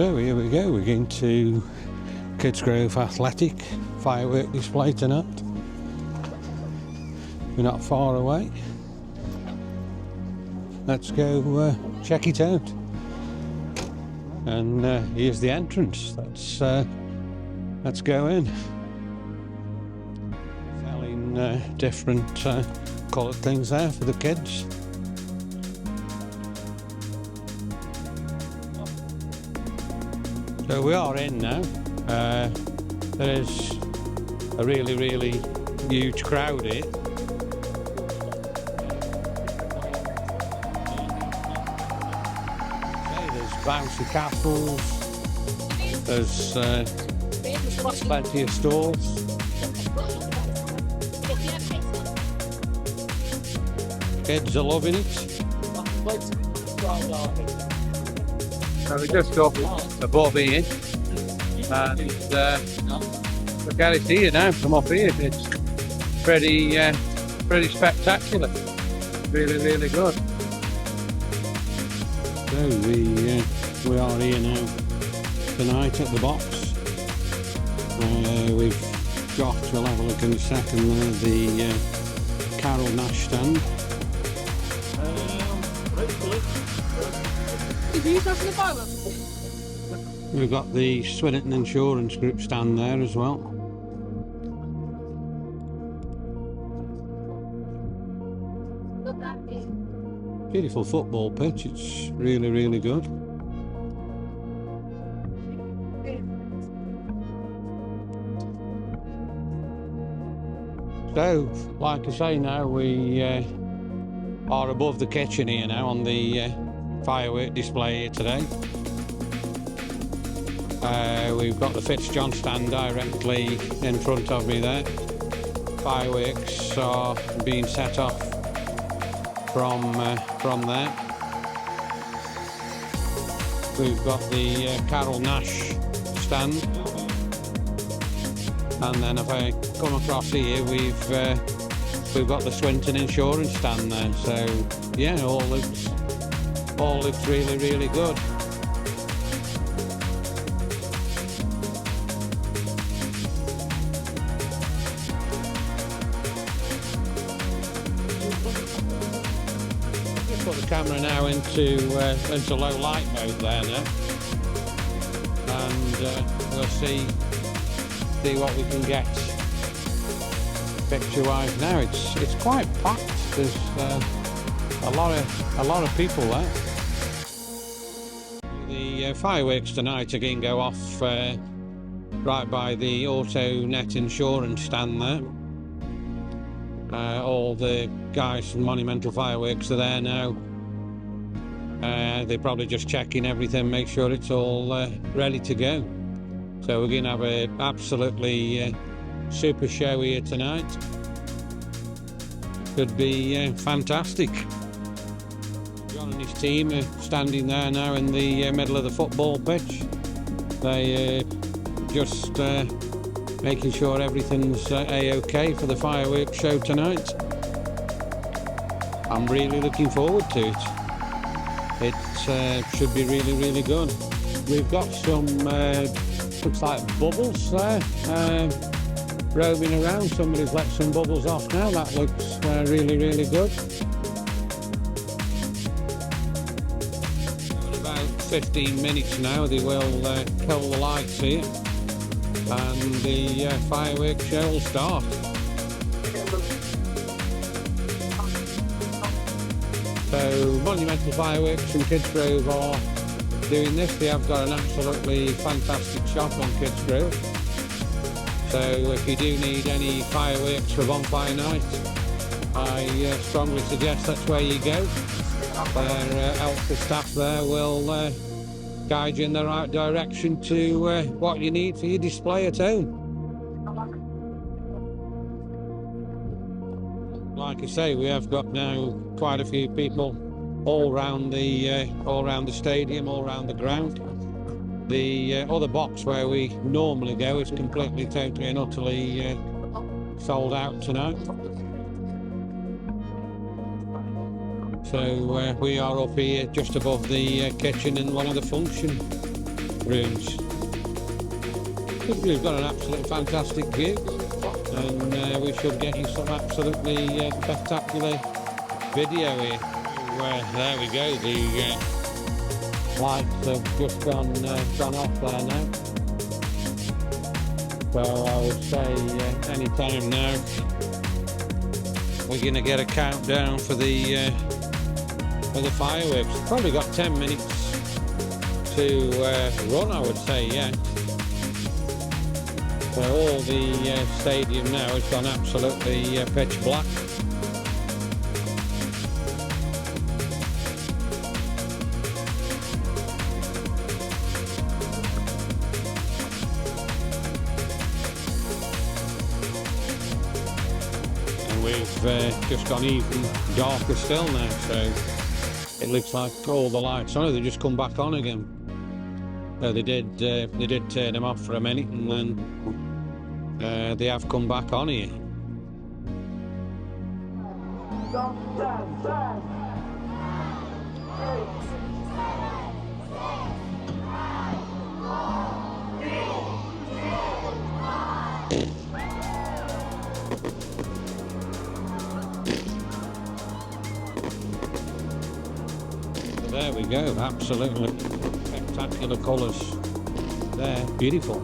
So here we go, we're going to Kidsgrove Athletic firework display tonight. We're not far away. Let's go check it out. And here's the entrance. Let's go in. Selling different coloured things there for the kids. So we are in now. There is a really huge crowd here. Okay, there's bouncy castles. There's plenty of stalls. Kids are loving it. So we just got above here, and look at it here now from up here. It's pretty spectacular. Really good. So we are here now tonight at the box. We've got, we'll have a look in a second there, the Carol Nash stand. We've got the Swinnerton Insurance Group stand there as well. Beautiful football pitch, it's really good. So, like I say now, we are above the kitchen here now on the firework display here today. We've got the Fitzjohn stand directly in front of me there. Fireworks are being set off from there. We've got the Carol Nash stand, and then if I come across here, we've got the Swinton Insurance stand there. So yeah, all looks really good. Put the camera now into low light mode there now, and we'll see what we can get picture wise now. It's quite packed. There's a lot of people there. The fireworks tonight again go off right by the Auto Net Insurance stand there. All the guys from Monumental Fireworks are there now. They're probably just checking everything, make sure it's all ready to go. So we're going to have an absolutely super show here tonight. Could be fantastic. John and his team are standing there now in the middle of the football pitch. They just making sure everything's a-okay for the fireworks show tonight. I'm really looking forward to it. It should be really good. We've got some looks like bubbles there roaming around. Somebody's let some bubbles off now. That looks really good. In about 15 minutes now they will kill the lights here, and the fireworks show will start. So Monumental Fireworks and Kidsgrove are doing this. They have got an absolutely fantastic shop on Kidsgrove. So if you do need any fireworks for bonfire night, I strongly suggest that's where you go. Their helpful staff there will guide you in the right direction to what you need for your display at home. Like I say, we have got now quite a few people all round the stadium, all round the ground. The other box where we normally go is completely, totally and utterly sold out tonight. So we are up here just above the kitchen in one of the function bedrooms. I think we've got an absolutely fantastic view, and we should get you some absolutely spectacular video here. There we go, the lights have just gone off there now. So I would say any time now we're going to get a countdown for the fireworks. Probably got 10 minutes to run, I would say, yeah. So all the stadium now has gone absolutely pitch black. And we've just gone even darker still now, so it looks like all the lights, I know they just come back on again. They did turn them off for a minute, and then they have come back on here. There we go, absolutely spectacular colours there, beautiful.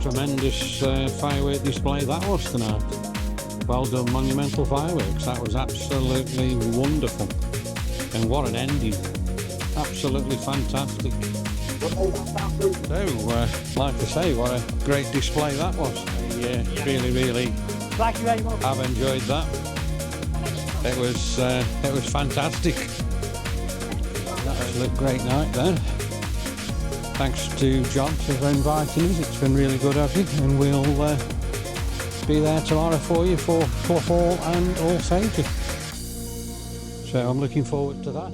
Tremendous firework display that was tonight. Well done, Monumental Fireworks. That was absolutely wonderful. And what an ending. Absolutely fantastic. So, like I say, what a great display that was. I really have enjoyed that. It was fantastic. That was a great night there. Thanks to John for inviting us. It's been really good of you, and we'll be there tomorrow for you for fall and All Saints. So I'm looking forward to that.